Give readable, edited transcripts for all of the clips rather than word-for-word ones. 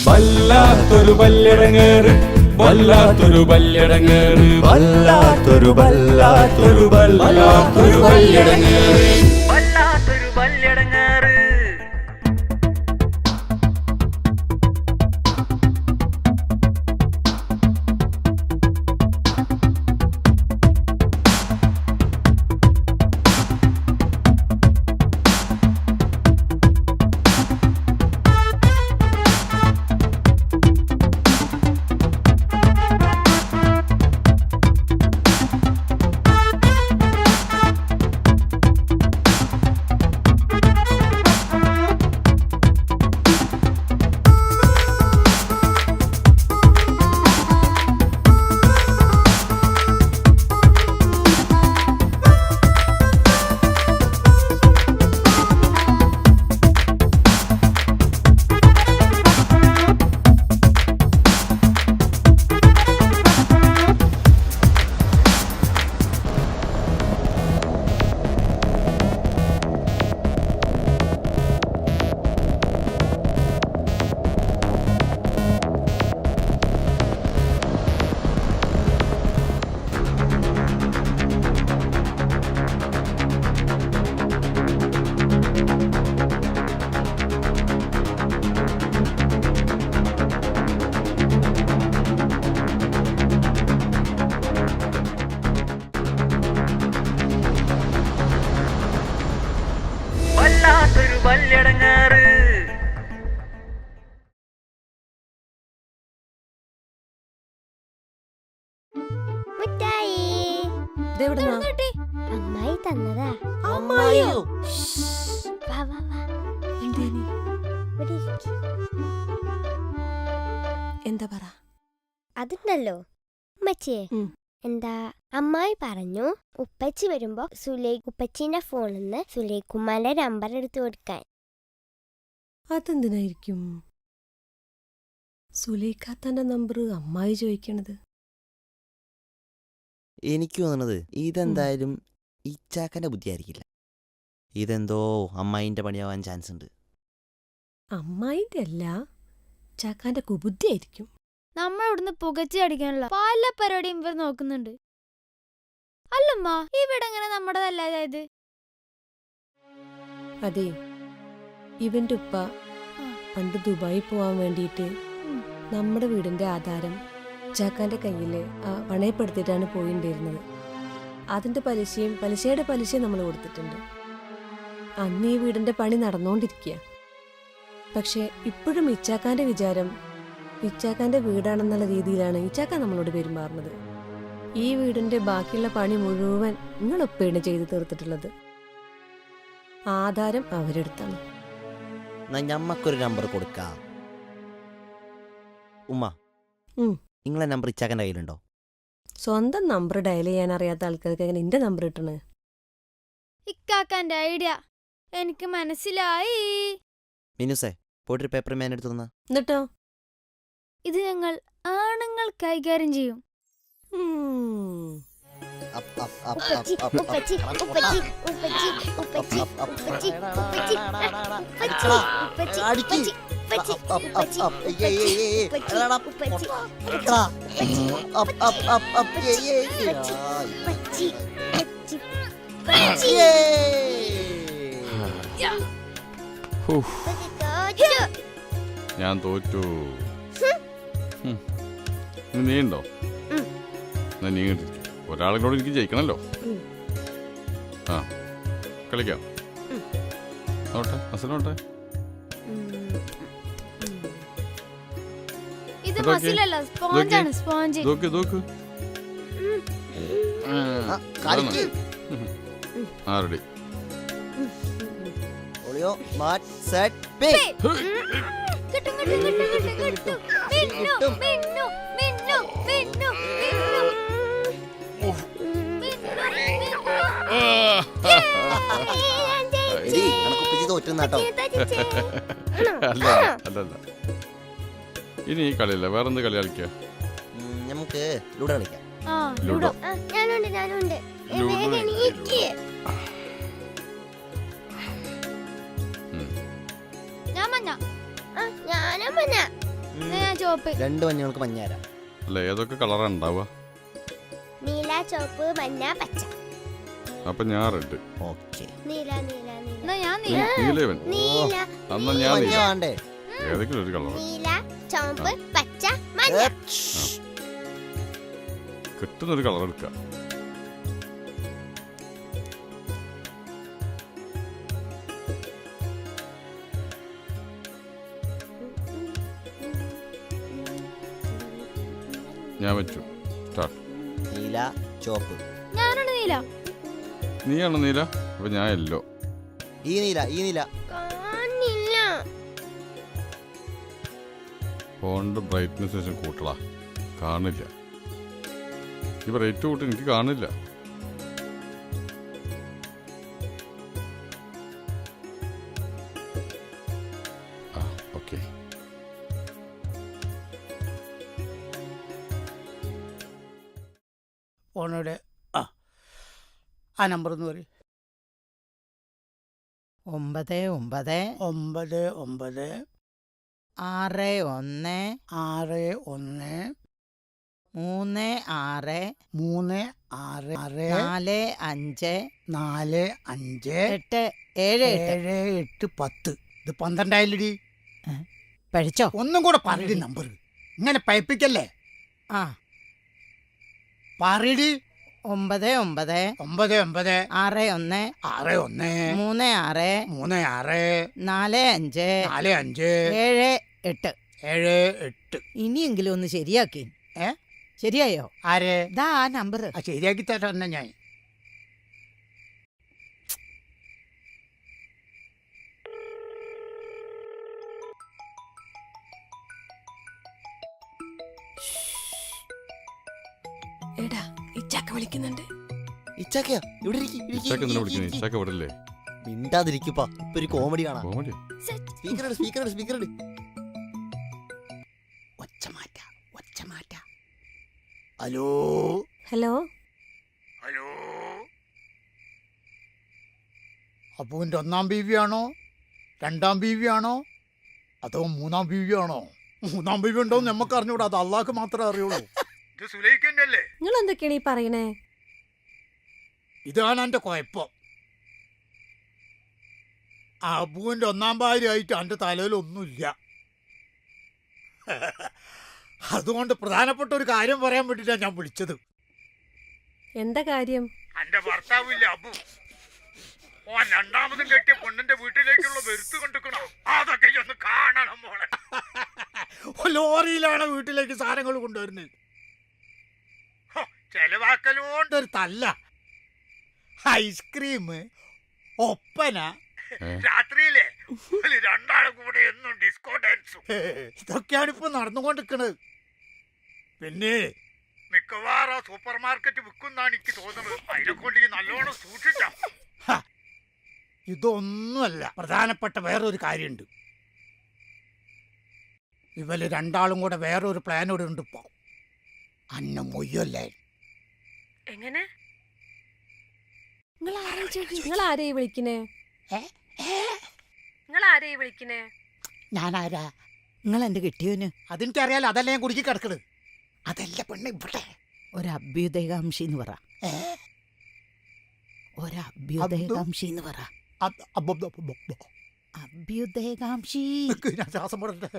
വല്ലാത്തൊരു വല്ലിടങ്ങേറ് വല്ലാത്തൊരു വല്ലിടങ്ങേറ് വല്ലാത്തൊരു വല്ലാത്തൊരു വല്ലാത്തൊരു വല്ലിടങ്ങേറ് വല്ലാത്തൊരു വല്ലിടങ്ങേറ്. വല്ലാത്തൊരു വല്ലിടങ്ങേറ്. മിഠായി അമ്മായി തന്നതാ. അമ്മായിയോ? വാ വാ വാ. ഇവിടെ ഇരിക്ക്. എന്താ പറ? അതുണ്ടല്ലോ ഉമ്മച്ചിയെ, ഉം. എന്താ അമ്മായി പറഞ്ഞു ഉപ്പച്ചി വരുമ്പോ ഉപ്പച്ചിന്റെ ഫോണിൽ നിന്ന് സുലൈഖുമാന്റെ നമ്പർ എടുത്തു കൊടുക്കാൻ. അതെന്തിനായിരിക്കും സുലൈഖാത്താന്റെ നമ്പർ അമ്മായി ചോദിക്കണത്? എനിക്ക് തോന്നണത് ഇതെന്തായാലും ഇച്ചാക്കന്റെ ബുദ്ധിയായിരിക്കില്ല. ഇതെന്തോ അമ്മായിന്റെ പണിയാവാൻ ചാൻസ് ഉണ്ട്. അമ്മായിന്റെ അല്ല, ചാക്കാന്റെ കുബുദ്ധിയായിരിക്കും. നമ്മളിവിടുന്ന് പുകച്ചു അടിക്കാനുള്ള പല പരിപാടിയും ഇവർ നോക്കുന്നുണ്ട്. അല്ലമ്മ, ഇവിടെ എങ്ങനെ നമ്മുടെതല്ലാതായത്? അതെ, ഇവന്റെ ഉപ്പ പണ്ട് ദുബായി പോവാൻ വേണ്ടിയിട്ട് നമ്മുടെ വീടിന്റെ ആധാരം ചാക്കാന്റെ കയ്യില് പണയപ്പെടുത്തിയിട്ടാണ് പോയിണ്ടായിരുന്നത്. അതിന്റെ പലിശയുടെ പലിശയും നമ്മൾ കൊടുത്തിട്ടുണ്ട്. അന്ന് ഈ വീടിന്റെ പണി നടന്നുകൊണ്ടിരിക്കുക. പക്ഷെ ഇപ്പോഴും ഇച്ചാക്കാന്റെ വിചാരം ഇച്ചാക്കാന്റെ വീടാണെന്നുള്ള രീതിയിലാണ് ഇച്ചാക്ക നമ്മളോട് പെരുമാറുന്നത്. ഈ വീടിന്റെ ബാക്കിയുള്ള പണി മുഴുവൻ നിങ്ങളൊപ്പയാണ് ചെയ്തു തീർത്തിട്ടുള്ളത്. ആധാരം അവരെടുത്താണ്. ഞമ്മക്കൊരു നമ്പർ കൊടുക്കാം. ഉമ്മ, നിങ്ങളെ നമ്പർ ഇച്ചാക്കന്റെ കയ്യിലുണ്ടോ? സ്വന്തം നമ്പർ ഡയൽ ചെയ്യാൻ അറിയാത്ത ആൾക്കാർക്ക് എങ്ങനെ എന്റെ നമ്പർ കിട്ടണേ? ഇക്കാക്കാന്റെ ഐഡിയ എനിക്ക് മനസ്സിലായി. മിനുസേ, പോയിട്ടൊരു പേപ്പർ മേൻ എടുത്തു തന്നാ. എന്നിട്ടോ? ഇത് ഞങ്ങൾ ആണുങ്ങൾ കൈകാര്യം ചെയ്യും. ഉപ്പച്ചി ഉപ്പച്ചി ഉപ്പച്ചി ഉപ്പച്ചി ഉപ്പച്ചി ഉപ്പച്ചി ഞാൻ തോറ്റു. നീണ്ടോ? നീ ഒരാളോട് എനിക്ക് ജയിക്കണല്ലോ. ആ, കളിക്കാം. നോട്ടെ, അസലോട്ടെ. ഇത് മസിലല്ല, സ്പോഞ്ചാണ്, സ്പോഞ്ച്. ആ, റെഡി. കിട്ടും കിട്ടും കിട്ടും കിട്ടും മിന്നു മിന്നു മിന്നു മിന്നു മിന്നു. അല്ലല്ല, ഇനി ഈ കളിയല്ല, വേറെന്ത് കളി കളിക്ക? നമുക്ക് ലൂഡോ കളിക്കാം. ലൂഡോ. ഞാനുണ്ട്. ഞാൻ മഞ്ഞ. ഞാനും മഞ്ഞ. ചോപ്പ്. 2 മഞ്ഞകൾക്ക് മഞ്ഞ തരാം. അല്ല ഏതൊക്കെ കളറാണ് ഉണ്ടാവുക? നീല ചുവപ്പ് മഞ്ഞ പച്ച. അപ്പൊ ഞാൻ റെഡ്. ഓക്കെ. നീല നീല നീല എന്നാ ഞാൻ നീല. നീലവൻ. നീല അന്നാ ഞാൻ മഞ്ഞ നീല. വേണ്ടേ? ഏതെങ്കിലും ഒരു കളർ നീല ചുവപ്പ് പച്ച മഞ്ഞ. കിട്ടുന്നൊരു കളർ എടുക്കുക. ഞാൻ വെച്ചു. സ്റ്റാർട്ട്. നീല ചോപ്പ്. ഞാനാണ് നീല. നീയാണോ നീല? അപ്പൊ ഞാൻ യെല്ലോ. ഈ നീല കാണില്ല. ഫോണിന്റെ ബ്രൈറ്റ്നെസ് ശേഷം കൂട്ടളാ. കാണില്ല. ഈ ബ്രൈറ്റ് കൂട്ടി എനിക്ക് കാണില്ല. ആ ഓക്കെ. ഫോണോടെ ആ നമ്പർ ഒന്ന് പറയും. 9 9 9 9 6 1 6 1 3 6 3 6 6 4 5 4 5 8 7 7 8 10. ഇത് 12 ആയില്ലടി. പഠിച്ചോ? ഒന്നും കൂടെ പറയടി നമ്പർ. ഇങ്ങനെ പൈപ്പിക്കല്ലേ. ആ പറയടി. 9 9 9 9 6 1 6 1 3 6 3 6 4 5 4 5 7 8. 7 8. ഇനിയെങ്കിലും ഒന്ന് ശരിയാക്കി. ഏ? ശരിയായോ? ആരെ? ഇതാ ആ നമ്പർ. ശരിയാക്കി തരാം ഞാൻ. എടാ ഇച്ചാക്ക വിളിക്കുന്നുണ്ട്. ഇച്ചാക്കയാ ഇവിടെ ഇച്ചാക്ക എന്തിനാ വിളിക്കുന്നത്? ഇച്ചാക്ക വിടല്ലേ? മിണ്ടാതിരിക്കുപ്പാ. ഇപ്പൊ ഒരു കോമഡി കാണാം. കോമഡി. സ്പീക്കർ ഒച്ച മാറ്റ. Hello hello. ഹലോ. അപ്പുവിന്റെ 1ാം ബീവിയാണോ 2ാം ബീവിയാണോ അതോ 3ാം ബീവിയാണോ? 3ാം ബീവി ഉണ്ടോന്ന് നമുക്ക് അറിഞ്ഞൂടാ. അത് അള്ളാഹ്ക്ക് മാത്രമേ അറിയുള്ളൂ. ഇത് സുലൈഖല്ലേ? നിങ്ങൾ എന്തൊക്കെയാണ് ഈ പറയണേ? ഇതാണ് എന്റെ കുഴപ്പം. അബുവിന്റെ 1ാം ഭാര്യയായിട്ട് എന്റെ തലയിൽ ഒന്നുമില്ല. അതുകൊണ്ട് പ്രധാനപ്പെട്ട ഒരു കാര്യം പറയാൻ വേണ്ടിട്ടാണ് ഞാൻ വിളിച്ചത്. എന്താ കാര്യം? എന്റെ ഭർത്താവില്ല അബു. ഓൻ 2ാമതും കെട്ടിയ പെണ്ണിന്റെ വീട്ടിലേക്കുള്ള വരുത്ത് കൊണ്ടിരിക്കണം. അതൊക്കെ ഒന്ന് കാണണം മോളെ. ലോറിയിലാണ് വീട്ടിലേക്ക് സാധനങ്ങൾ കൊണ്ടുവരുന്നത്. ചെലവാക്കലോണ്ട് ഒരു തല്ല. ഐസ്ക്രീം, ഒപ്പന, രാത്രിയിലെ 2 കൂടെ എന്നും ഡിസ്കോ ഡാൻസും. ഇതൊക്കെയാണ് ഇപ്പൊ നടന്നുകൊണ്ടിരിക്കുന്നത്. പിന്നെ മിക്കവാറും സൂപ്പർ മാർക്കറ്റ് വിൽക്കുന്നാണ് എനിക്ക് തോന്നുന്നത്. അതിനെക്കൊണ്ട് ഈ നല്ലോണം സൂക്ഷിച്ച. ഇതൊന്നുമല്ല, പ്രധാനപ്പെട്ട വേറൊരു കാര്യമുണ്ട്. ഇവര് 2 കൂടെ വേറൊരു പ്ലാനോട് ഉണ്ട്. ഇപ്പൊ അന്ന മൊയ്യല്ലേ. എങ്ങനെ? നിങ്ങൾ ആരെയും വിളിക്കണേ? ഞാനാരാ? നിങ്ങൾ എന്റെ കിട്ടിയോന് അതെനിക്കറിയാലോ. അതല്ല ഞാൻ കുടുക്കി കിടക്കണത്. അതല്ല പെണ്ണ് ഇവിടെ. ഒരു അഭ്യുദയകാംക്ഷി എന്ന് പറ. ഒരഭ്യുദയകാംക്ഷി എന്ന് പറ. അഭ്യുദയകാംക്ഷി. ഞാൻ ശ്വാസം പോടട്ടെ.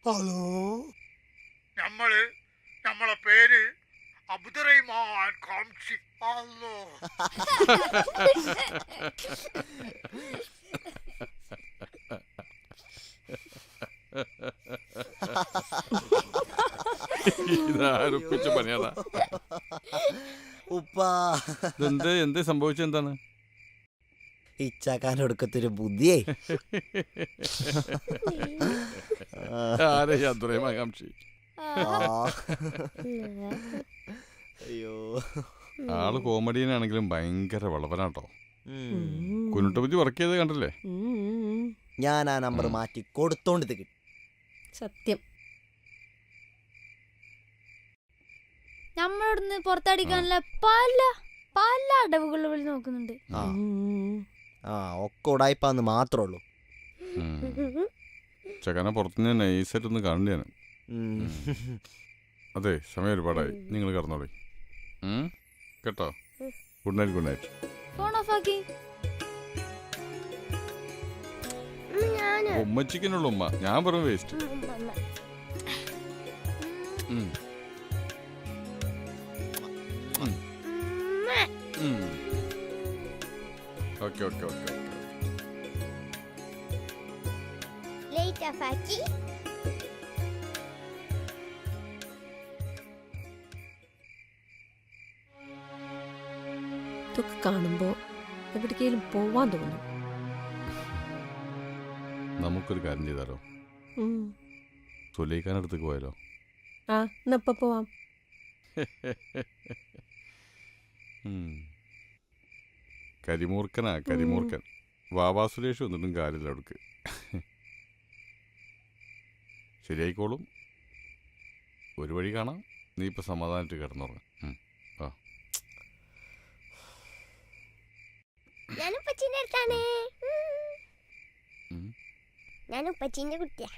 ഹലോ. നമ്മളെ പേര് അബ്ദുറഹിമാൻ കാംക്ഷി. ഹലോ. ഇതാരൊപ്പിച്ച പണിയാടാ. ഉപ്പാ എന്തേ സംഭവിച്ചെന്താണ്? ഇച്ചാക്കാൻ്റെ ഒടുക്കത്തൊരു ബുദ്ധിയേ. ആരെ അബ്ദുറഹിമാകാംക്ഷി? അയ്യോ. ആള് കോമഡിയനാണെങ്കിലും ഭയങ്കര വളവനാട്ടോ. കുനുട്ടബുദ്ധി വർക്ക് ചെയ്ത് കണ്ടില്ലേ? ഞാൻ ആ നമ്പർ മാറ്റി കൊടുത്തോണ്ട് ഇത് കിട്ടി. സത്യം. നമ്മളോടൊന്ന് പുറത്തടിക്കാനുള്ള പല പല അടവുകൾ നോക്കുന്നുണ്ട്. ഒക്കെ ഉടായിപ്പാന്ന് മാത്രമേ ഉള്ളൂ. ചെക്കനെ പുറത്തുനിന്ന് നൈസായിട്ടൊന്ന് കാണേണ്ടിയാണ്. അതെ, സമയം ഒരുപാടായി. നിങ്ങൾ കിടന്നോളി കേട്ടോ. Good night. Good night. Phone ഓഫാക്കി. ഉമ്മച്ചിക്കിനുള്ള ഉമ്മ, ഞാൻ വെറും waste. Okay okay okay okay. Light of ആക്കി. ഇതൊക്കെ കാണുമ്പോൾ എവിടേക്കെങ്കിലും പോവാൻ തോന്നും. നമുക്കൊരു കാര്യം ചെയ്താലോ? സുലൈഖാനടുത്തേക്ക് പോയാലോ? ആ, എന്നപ്പം പോവാം. കരിമൂർക്കനാ കരിമൂർക്കൻ. വാവാ സുരേഷ് വന്നിട്ടും കാര്യമില്ല അവിടേക്ക്. ശരിയായിക്കോളും. ഒരു വഴി കാണാം. നീ ഇപ്പം സമാധാനമായിട്ട് കിടന്നുറങ്ങും. ആ, ഞാൻ ഉപ്പച്ചീൻ്റെ അടുത്താണ്. ഞാൻ ഉപ്പച്ചീൻ്റെ കുട്ടിയാ.